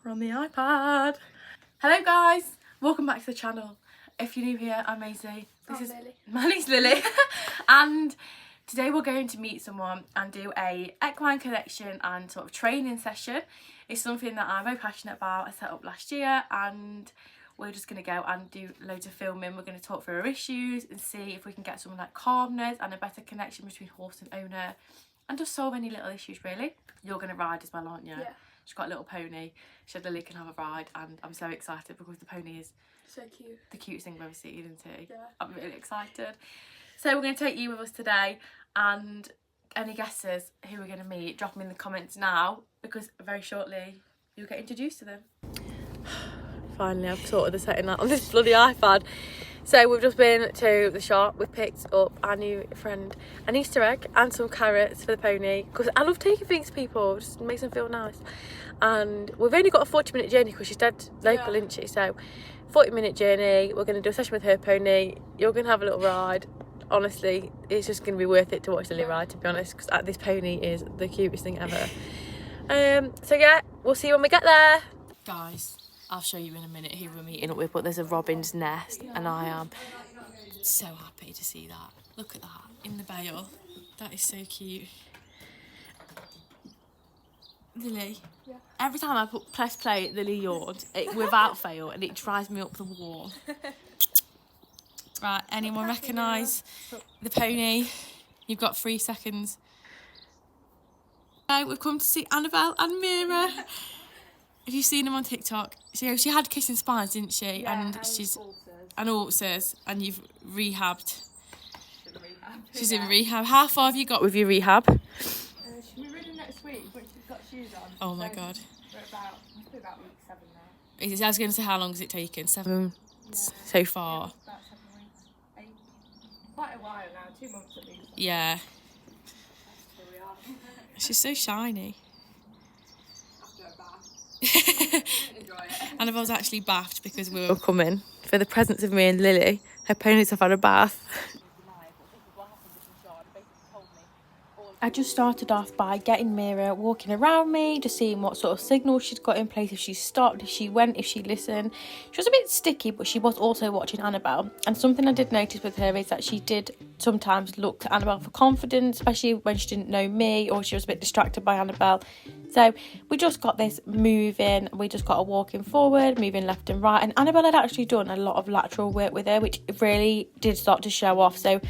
We're on the iPad. Hello guys, welcome back to the channel. If you're new here, I'm Maisie. Lily. My name's Lily. And today we're going to meet someone and do a equine collection and sort of training session. It's something that I'm very passionate about. I set up last year and we're just going to go and do loads of filming. We're going to talk through our issues and see if we can get some like calmness and a better connection between horse and owner and just solve any little issues really. You're going to ride as well, aren't you? Yeah. She's got a little pony. She said Lily can have a ride and I'm so excited because the pony is So cute. the cutest thing I've ever seen, isn't he? Yeah. I'm really excited. So we're going to take you with us today, and any guesses who we're going to meet, drop them in the comments now because very shortly you'll get introduced to them. Finally, I've sorted the setting out on this bloody iPad. So we've just been to the shop. We've picked up our new friend an Easter egg and some carrots for the pony because I love taking things to people, it just makes them feel nice. And we've only got a 40-minute journey because she's dead local, isn't she? So 40-minute journey, we're going to do a session with her pony. You're going to have a little ride. Honestly, it's just going to be worth it to watch Lily ride, to be honest, because this pony is the cutest thing ever. So yeah, we'll see you when we get there. Guys, I'll show you in a minute who we're meeting up with, but there's a robin's nest and I am so happy to see that. Look at that, in the bale. That is so cute. Lily, Yeah. every time I press play, Lily yawns without fail and it drives me up the wall. Right, anyone recognise the pony? You've got 3 seconds. Okay, we've come to see Annabel and Mira. Have you seen them on TikTok? She had kissing spines, didn't she? Yeah, and she's ulcers, and you've rehabbed. She's in rehab. How far have you got with your rehab? She'll be ready next week, but she's got shoes on. Oh my god. Must be about week 7 now. I was going to say, how long has it taken? 7 so far. About 7 weeks. 8. Quite a while now, 2 months at least. Yeah. Here we are. She's so shiny. After a bath. Enjoy it. Annabelle's actually bathed because we were coming for the presence of me and Lily. Her ponies have had a bath. I just started off by getting Mira walking around me, just seeing what sort of signals she'd got in place, if she stopped, if she went, if she listened. She was a bit sticky, but she was also watching Annabelle. And something I did notice with her is that she did sometimes look to Annabelle for confidence, especially when she didn't know me or she was a bit distracted by Annabelle. So we just got this moving, we just got her walking forward, moving left and right. And Annabelle had actually done a lot of lateral work with her, which really did start to show off. So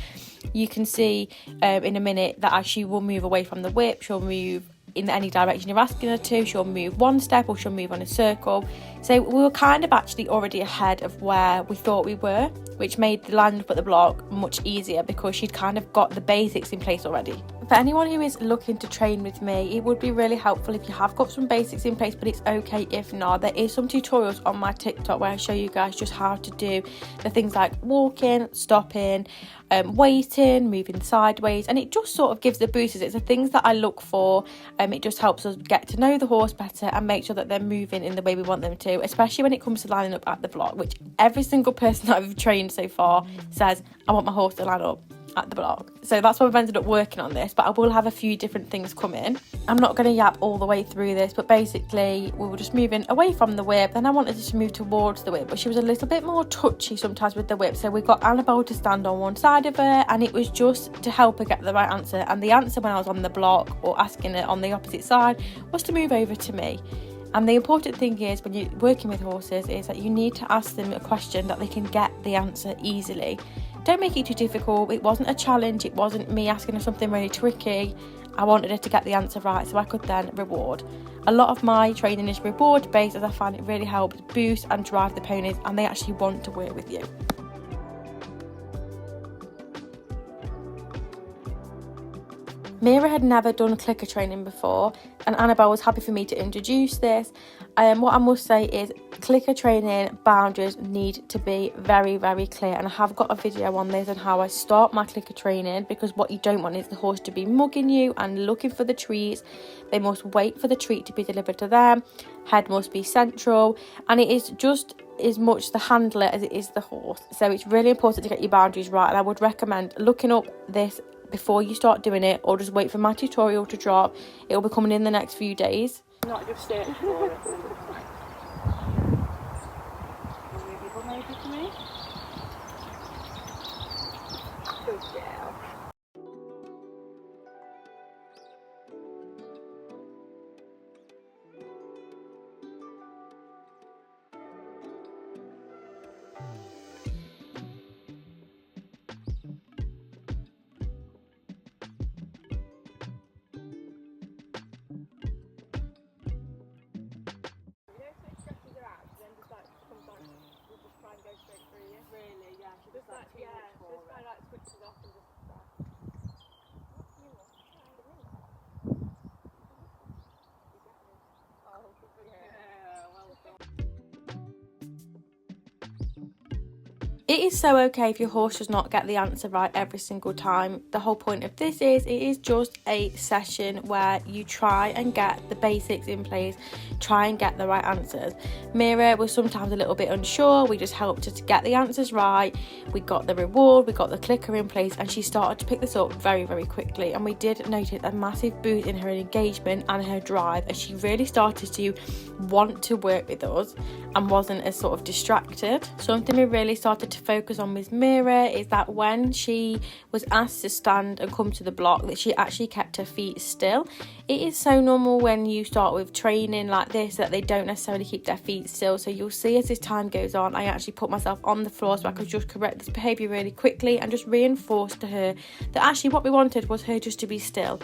you can see in a minute that as she will move away from the whip, she'll move in any direction you're asking her to, she'll move one step or she'll move on a circle. So we were kind of actually already ahead of where we thought we were, which made the land up at the block much easier because she'd kind of got the basics in place already. For anyone who is looking to train with me, it would be really helpful if you have got some basics in place, but it's okay if not. There is some tutorials on my TikTok where I show you guys just how to do the things like walking, stopping, waiting, moving sideways, and it just sort of gives the boosters. It's the things that I look for. It just helps us get to know the horse better and make sure that they're moving in the way we want them to, especially when it comes to lining up at the block, which every single person that I've trained so far says, I want my horse to line up at the block. So that's why we've ended up working on this, but I will have a few different things come in. I'm not going to yap all the way through this, but basically we were just moving away from the whip, then I wanted her to move towards the whip, but she was a little bit more touchy sometimes with the whip, so we got Annabelle to stand on one side of her, and it was just to help her get the right answer. And the answer when I was on the block or asking her on the opposite side was to move over to me. And the important thing is when you're working with horses is that you need to ask them a question that they can get the answer easily. Don't make it too difficult. It wasn't a challenge. It wasn't me asking her something really tricky. I wanted her to get the answer right so I could then reward. A lot of my training is reward based, as I find it really helps boost and drive the ponies and they actually want to work with you. Mira had never done clicker training before and Annabelle was happy for me to introduce this. What I must say is clicker training boundaries need to be very, very clear, and I have got a video on this and how I start my clicker training, because what you don't want is the horse to be mugging you and looking for the treats. They must wait for the treat to be delivered to them. Head must be central, and it is just as much the handler as it is the horse. So it's really important to get your boundaries right, and I would recommend looking up this before you start doing it, or just wait for my tutorial to drop. It will be coming in the next few days. Not just it. straight through you. Really, yeah. She Just was like, too yeah, much for just it. by like switching it off and just like. Oh, good for you. Yeah, well done. It is so okay if your horse does not get the answer right every single time. The whole point of this is it is just a session where you try and get the basics in place, try and get the right answers. Mira was sometimes a little bit unsure. We just helped her to get the answers right. We got the reward, we got the clicker in place, and she started to pick this up very, very quickly. And we did notice a massive boost in her engagement and her drive as she really started to want to work with us and wasn't as sort of distracted. Something we really started to focus on with Mira is that when she was asked to stand and come to the block, that she actually kept her feet still. It is so normal when you start with training like this that they don't necessarily keep their feet still. So you'll see as this time goes on, I actually put myself on the floor so I could just correct this behaviour really quickly and just reinforce to her that actually what we wanted was her just to be still.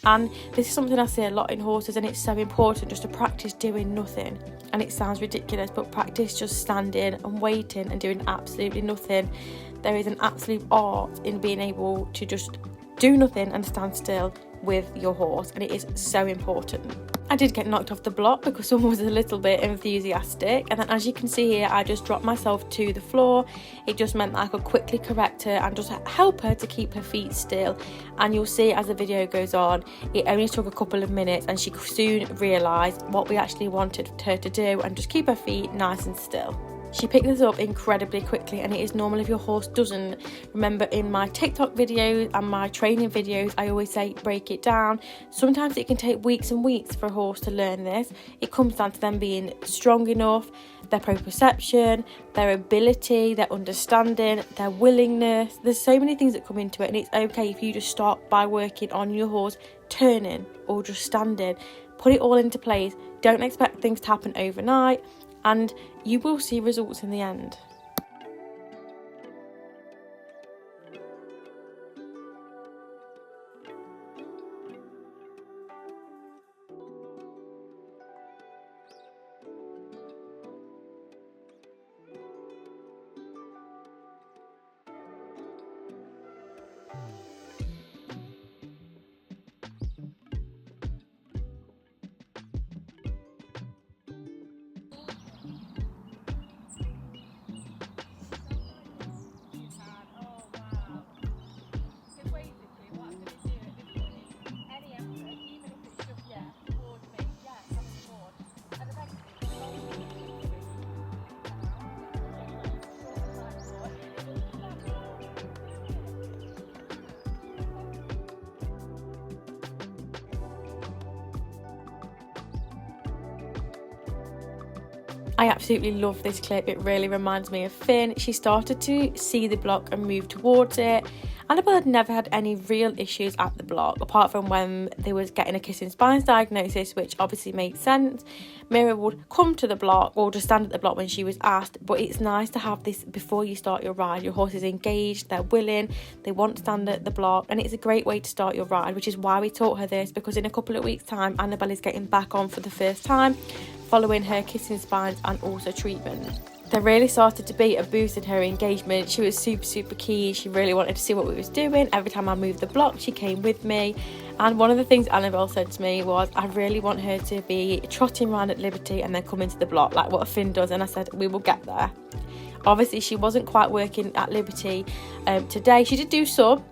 And this is something I see a lot in horses, and it's so important just to practice doing nothing. And it sounds ridiculous, but practice just standing and waiting and doing absolutely nothing. There is an absolute art in being able to just do nothing and stand still with your horse, and it is so important. I did get knocked off the block because someone was a little bit enthusiastic, and then as you can see here, I just dropped myself to the floor. It just meant that I could quickly correct her and just help her to keep her feet still. And you'll see as the video goes on, it only took a couple of minutes and she soon realised what we actually wanted her to do and just keep her feet nice and still. She picked this up incredibly quickly, and it is normal if your horse doesn't. Remember, in my TikTok videos and my training videos, I always say break it down. Sometimes it can take weeks and weeks for a horse to learn this. It comes down to them being strong enough, their proprioception, their ability, their understanding, their willingness. There's so many things that come into it, and it's okay if you just start by working on your horse turning or just standing. Put it all into place. Don't expect things to happen overnight, and you will see results in the end. I absolutely love this clip. It really reminds me of Finn. She started to see the block and move towards it. Annabel had never had any real issues at the block, apart from when they was getting a kissing spines diagnosis, which obviously made sense. Mira would come to the block or just stand at the block when she was asked, but it's nice to have this before you start your ride. Your horse is engaged, they're willing, they want to stand at the block, and it's a great way to start your ride, which is why we taught her this, because in a couple of weeks' time, Annabel is getting back on for the first time, following her kissing spines and also treatment. There really started to be a boost in her engagement. She was super keen. She really wanted to see what we was doing. Every time I moved the block, she came with me. And one of the things Annabel said to me was, I really want her to be trotting around at Liberty and then come into the block like what a Finn does. And I said, we will get there. Obviously, she wasn't quite working at Liberty today. She did do some,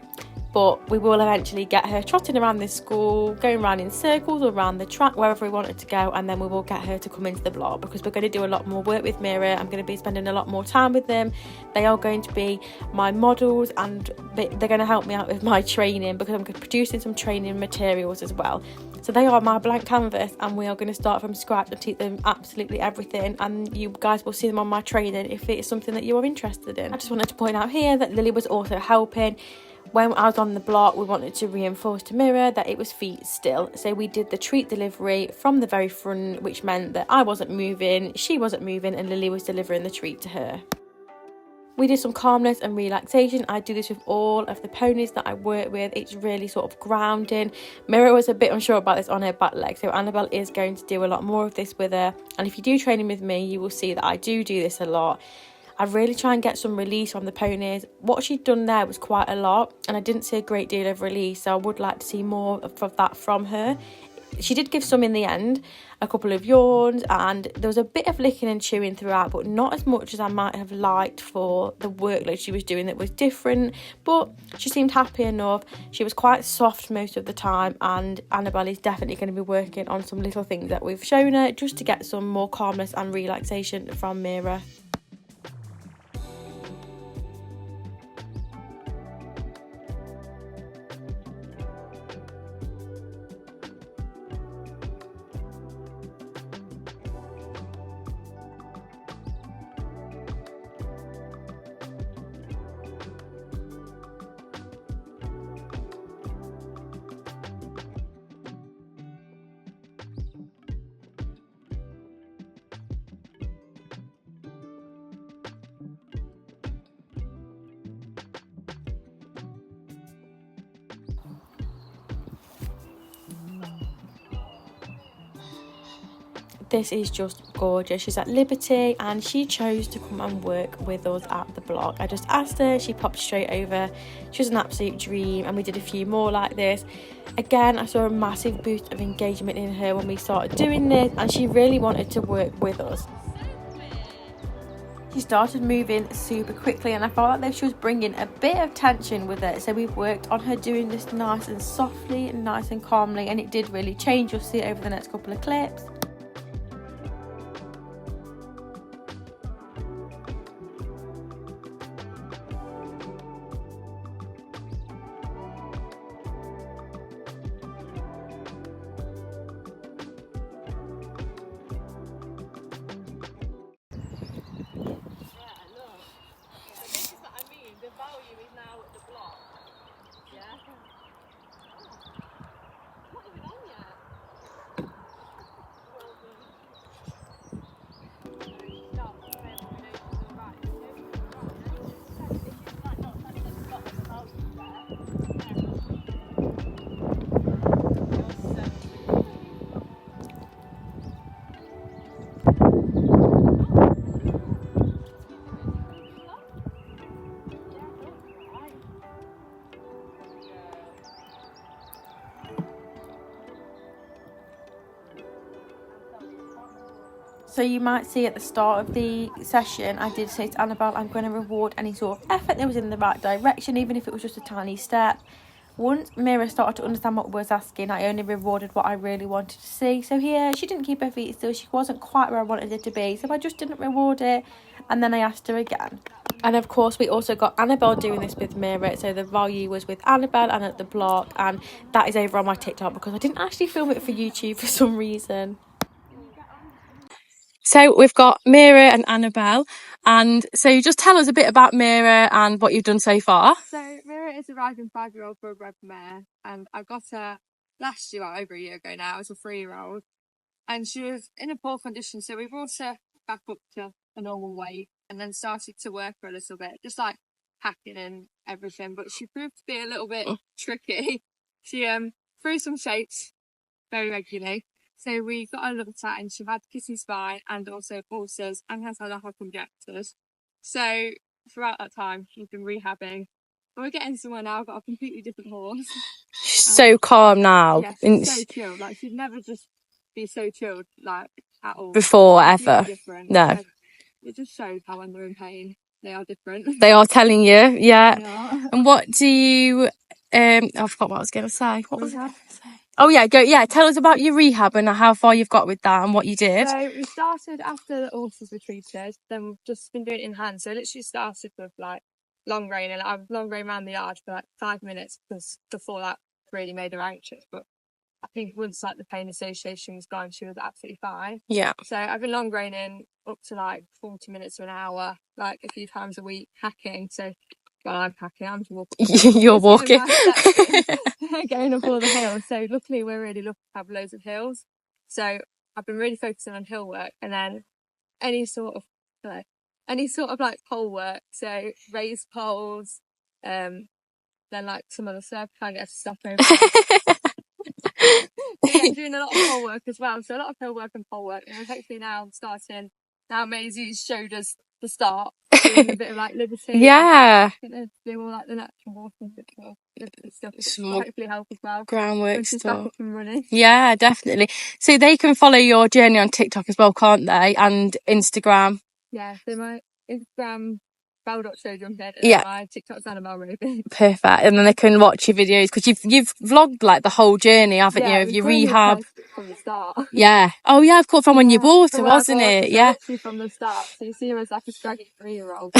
but we will eventually get her trotting around this school, going around in circles or around the track, wherever we want her to go, and then we will get her to come into the block, because we're going to do a lot more work with Mira. I'm going to be spending a lot more time with them. They are going to be my models, and they're going to help me out with my training, because I'm producing some training materials as well. So they are my blank canvas, and we are going to start from scratch and teach them absolutely everything, and you guys will see them on my training if it is something that you are interested in. I just wanted to point out here that Lily was also helping. When I was on the block, we wanted to reinforce to Mira that it was feet still. So we did the treat delivery from the very front, which meant that I wasn't moving, she wasn't moving, and Lily was delivering the treat to her. We did some calmness and relaxation. I do this with all of the ponies that I work with. It's really sort of grounding. Mira was a bit unsure about this on her back leg, so Annabel is going to do a lot more of this with her. And if you do training with me, you will see that I do this a lot. I really try and get some release on the ponies. What she'd done there was quite a lot, and I didn't see a great deal of release, so I would like to see more of that from her. She did give some in the end, a couple of yawns, and there was a bit of licking and chewing throughout, but not as much as I might have liked for the workload she was doing that was different. But she seemed happy enough. She was quite soft most of the time, and Annabelle is definitely going to be working on some little things that we've shown her just to get some more calmness and relaxation from Mira. This is just gorgeous. She's at liberty and she chose to come and work with us at the block. I just asked her, she popped straight over. She was an absolute dream, and we did a few more like this. Again, I saw a massive boost of engagement in her when we started doing this, and she really wanted to work with us. She started moving super quickly, and I felt like she was bringing a bit of tension with it, so we've worked on her doing this nice and softly and nice and calmly, and it did really change. You'll see it over the next couple of clips. The value is now at the block. Yeah. Not even on yet. Well done. Stop. We know she's alright. We know she's alright. If she's like not standing at the bottom, the value's there. You're so So you might see at the start of the session, I did say to Annabelle, I'm going to reward any sort of effort that was in the right direction, even if it was just a tiny step. Once Mira started to understand what we was asking, I only rewarded what I really wanted to see. So here, she didn't keep her feet still. She wasn't quite where I wanted her to be. So I just didn't reward it. And then I asked her again. And of course, we also got Annabelle doing this with Mira. So the value was with Annabelle and at the block. And that is over on my TikTok because I didn't actually film it for YouTube for some reason. So we've got Mira and Annabelle, and so just tell us a bit about Mira and what you've done so far. So Mira is a rising 5-year-old thoroughbred mare, and I got her last year, over a year ago now, as a 3-year-old, and she was in a poor condition, so we brought her back up to a normal weight and then started to work her a little bit, just like hacking and everything, but she proved to be a little bit tricky. She threw some shapes very regularly. So we got her looked at, and she had kissing spine and also ulcers and has had a hook injectors. So throughout that time, she's been rehabbing. But we're getting somewhere now. I've got a completely different horse. So calm now. Yeah, she's so chilled. Like, she'd never just be so chilled, like, at all. Before, Completely ever. different. No. So it just shows how when they're in pain, they are different. They are telling you, yeah. They are. And what do you, I forgot what I was going to say. What was I going to say? Oh yeah, tell us about your rehab and how far you've got with that and what you did. So we started after the ulcers were treated, then we've just been doing it in hand. So literally started with like long rein, and I've long rein around the yard for like 5 minutes because before that really made her anxious. But I think once like the pain association was gone, she was absolutely fine. Yeah. So I've been long reining up to like 40 minutes to an hour, like a few times a week, hacking. So well, I'm hacking, I'm just walking. You're walking. Going up all the hills. So luckily we're really lucky to have loads of hills. So I've been really focusing on hill work, and then any sort of like pole work. So raised poles, then like some other stuff, trying to get stuff over there. So yeah, doing a lot of pole work as well. So a lot of hill work and pole work. And hopefully now I'm starting. Now Maisie's showed us the start, doing a bit of like liberty. Yeah. Gonna do all like the natural walking stuff. Some Hopefully help as well. groundwork When she's back stuff. up and running. Yeah, definitely. So they can follow your journey on TikTok as well, can't they? And Instagram. Yeah, so my Instagram, bell.showjumphead, and Yeah. my TikTok's Annabel Ruby. Perfect. And then they can watch your videos because you've vlogged like the whole journey, haven't you? Of your rehab. From the start. Yeah. Oh yeah, of course, from when you bought it, wasn't it? Yeah. Literally from the start. So you see her as like a scraggy 3-year-old.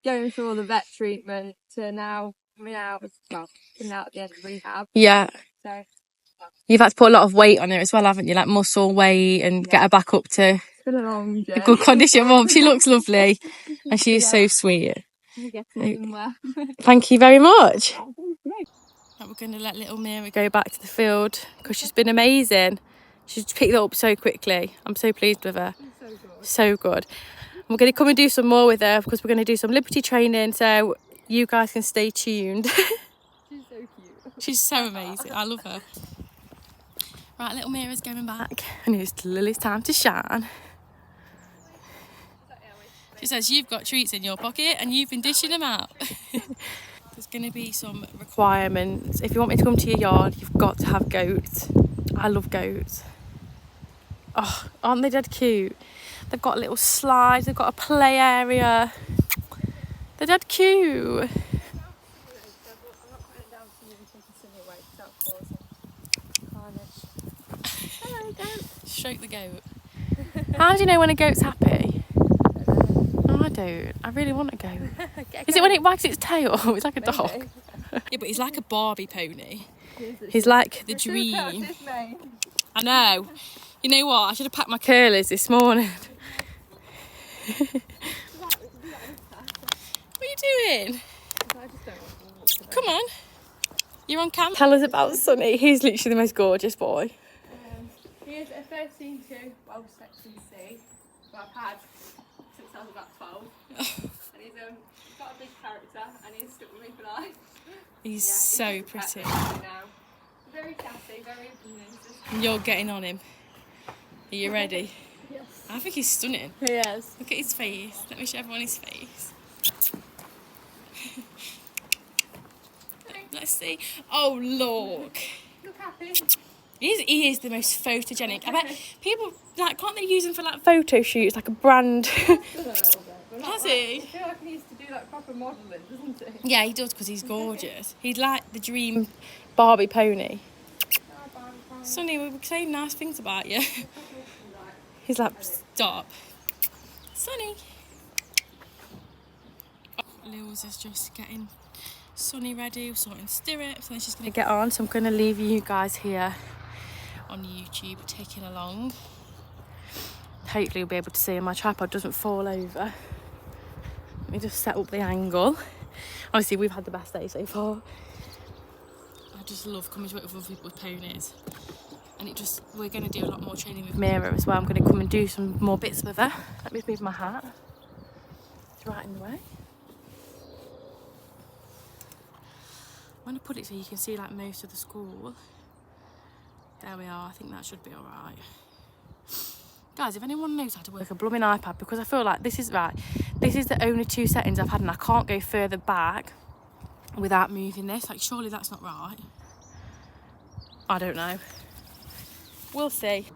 Going through all the vet treatment to now coming out at the end of rehab. Yeah. So You've had to put a lot of weight on her as well, haven't you? Like muscle weight and get her back up to it's been a long journey. good condition. Well, she looks lovely and she is so sweet. Thank you very much. We're going to let little Mira go back to the field because she's been amazing. She's picked it up so quickly. I'm so pleased with her. So good. We're going to come and do some more with her because we're going to do some Liberty training, so you guys can stay tuned. She's so cute. She's so amazing. I love her. Right, little Mira's going back and it's Lily's time to shine. She says you've got treats in your pocket and you've been dishing them out. There's going to be some requirements. If you want me to come to your yard, you've got to have goats. I love goats. Oh, aren't they dead cute? They've got little slides, they've got a play area. They're dead cute. Stroke the goat. How do you know when a goat's happy? No, I don't. I really want a goat. Is it when it wags its tail? It's like a dog. Yeah, but he's like a Barbie pony. He's like the dream. I know. You know what? I should have packed my curlers this morning. What are you doing? Come on. You're on camera. Tell us about Sonny. He's literally the most gorgeous boy. He is a 13 to Welsh section C, but I've had since I was about 12. And he's got a big character and he's stuck with me for life. He's so pretty. Now. Very sassy, very opinionated. You're getting on him. Are you ready? Yes. I think he's stunning. He is. Look at his face. Let me show everyone his face. Let's see. Oh, look. Look happy. He is the most photogenic. I bet people, like, can't they use him for, like, photo shoots, like a brand? Has he? I feel like he used to do, like, proper modelling, doesn't he? Yeah, he does, because he's gorgeous. He's like the dream Barbie pony. Sonny, we were saying nice things about you. He's like, stop. Sonny. Lils is just getting Sonny ready, sorting stirrups, and then she's going to get on. So I'm going to leave you guys here on YouTube taking along. Hopefully you'll be able to see my tripod doesn't fall over. Let me just set up the angle. Obviously we've had the best day so far. I just love coming to work with other people with ponies. And we're going to do a lot more training with Mira as well. I'm going to come and do some more bits with her. Let me move my hat. It's right in the way. I'm going to put it so you can see like most of the school. There we are. I think that should be all right. Guys, if anyone knows how to work a blooming iPad, because I feel like this is the only 2 settings I've had and I can't go further back without moving this. Like, surely that's not right. I don't know. We'll see.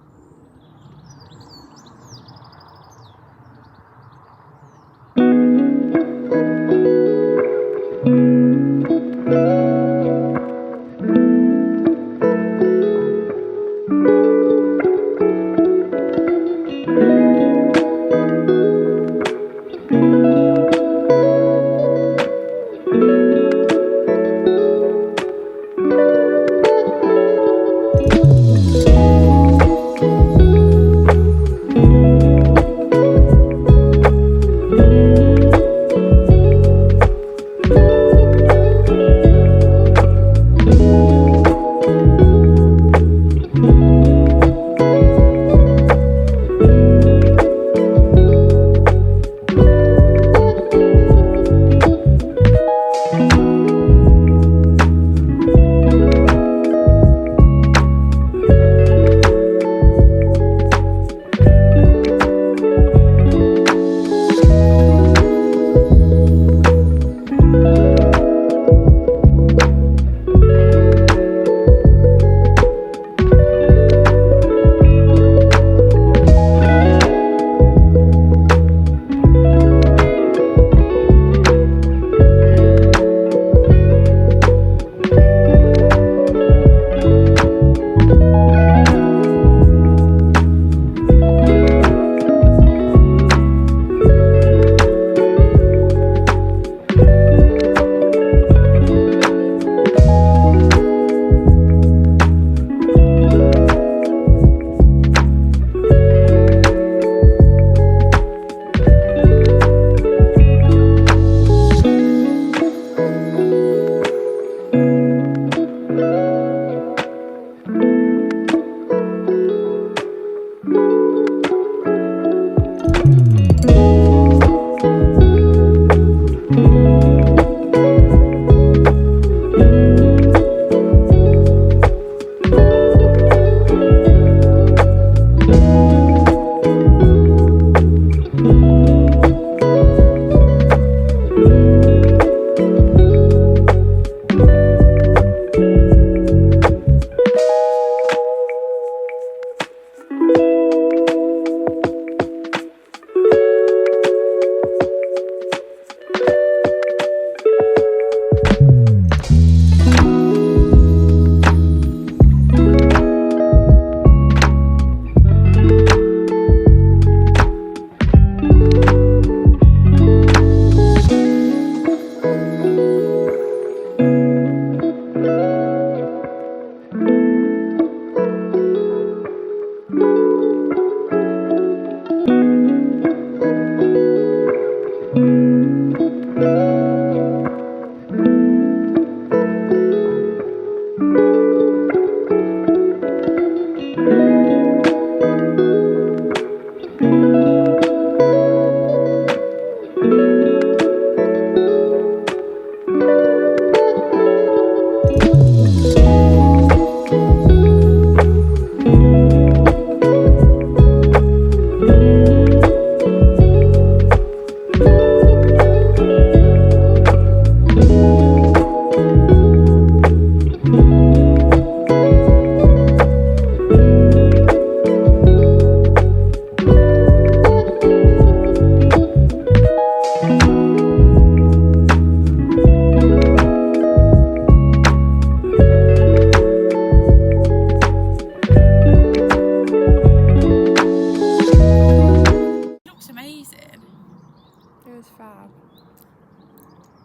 fab.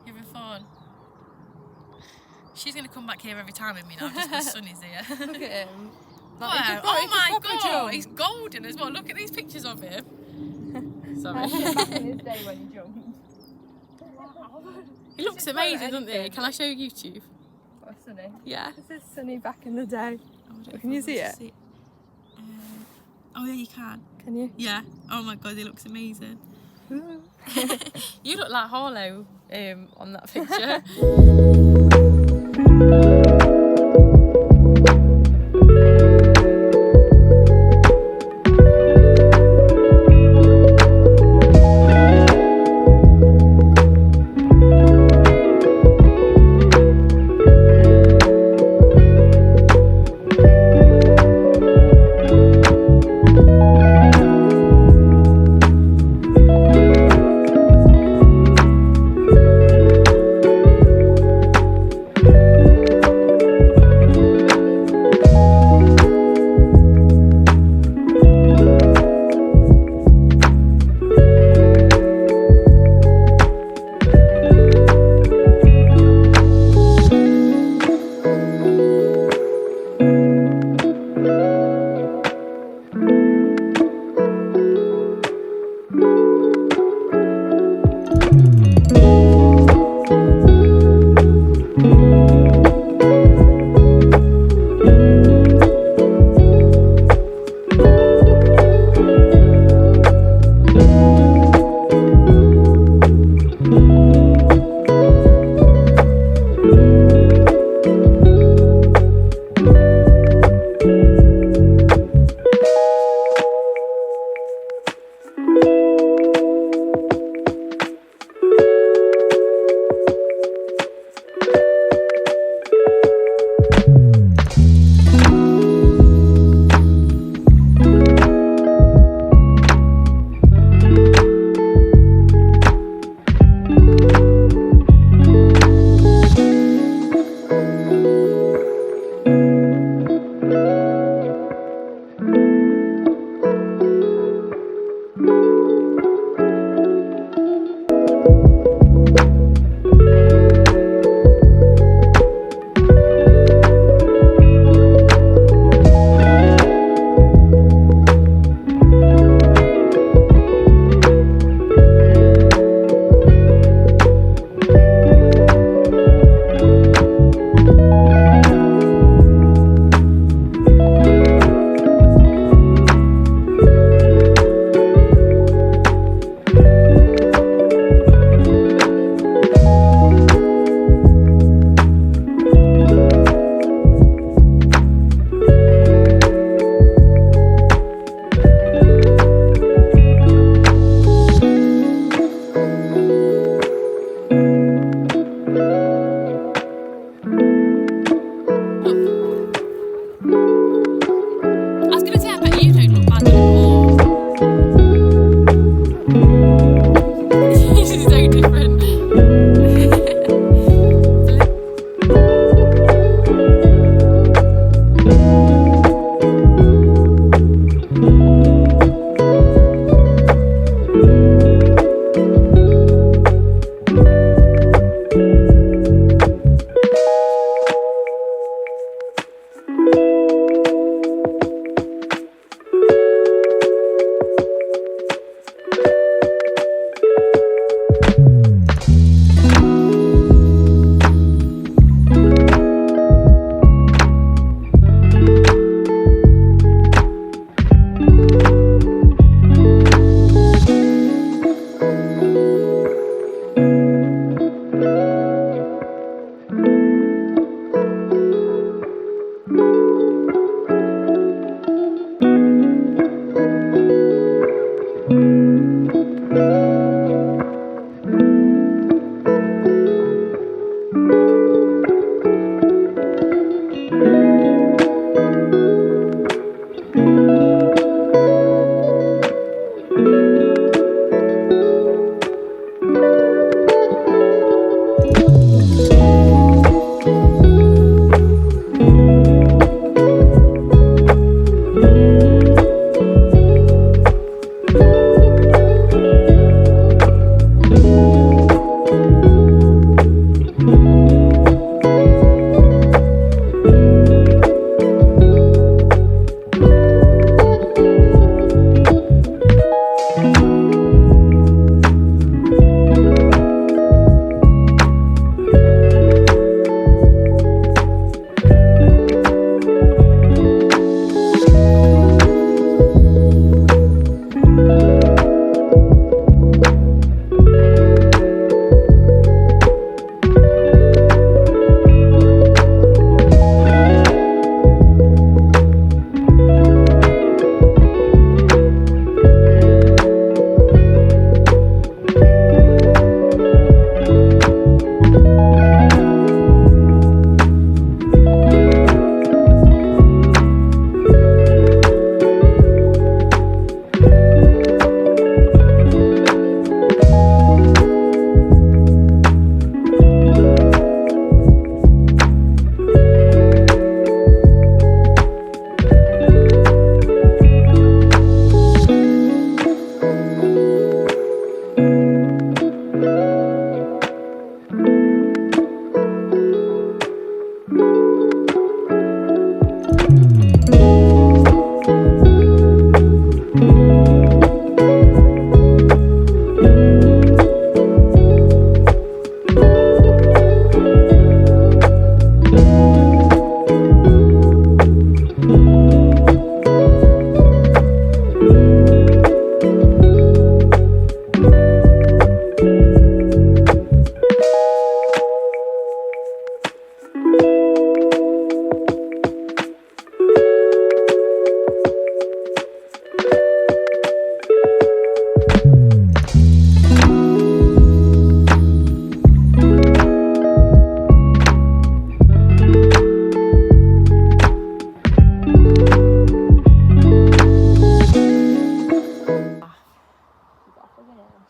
You having fun? She's going to come back here every time with me now just because Sonny's here. Look at him. Wow. Like, he could Oh my proper god, jump. he's golden as well. Look at these pictures of him. Sorry. Back in his day when he jumped. Wow. He looks This is amazing, so doesn't he? Can I show you YouTube? Oh, Sonny. Yeah. This is Sonny back in the day. Oh, I don't know if Can you I'll see be able it? to see oh yeah, you can. Can you? Yeah. Oh my god, he looks amazing. You look like Harlow on that picture.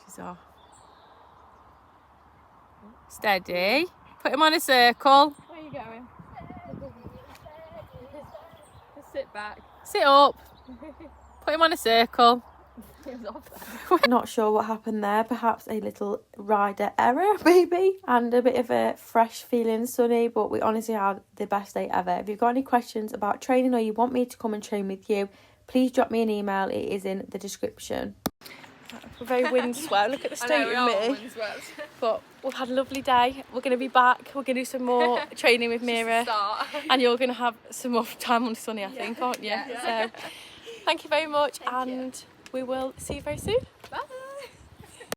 She's off. Steady. Put him on a circle. Where are you going? Just sit back. Sit up. Put him on a circle. He was off then. Not sure what happened there. Perhaps a little rider error, maybe, and a bit of a fresh feeling Sonny. But we honestly had the best day ever. If you've got any questions about training or you want me to come and train with you, please drop me an email. It is in the description. We're very windswept. Look at the state of me. But we've had a lovely day. We're going to be back. We're going to do some more training with Mira. And you're going to have some more time on Sonny, I think, aren't you? Yeah. So thank you very much, and we will see you very soon. Bye.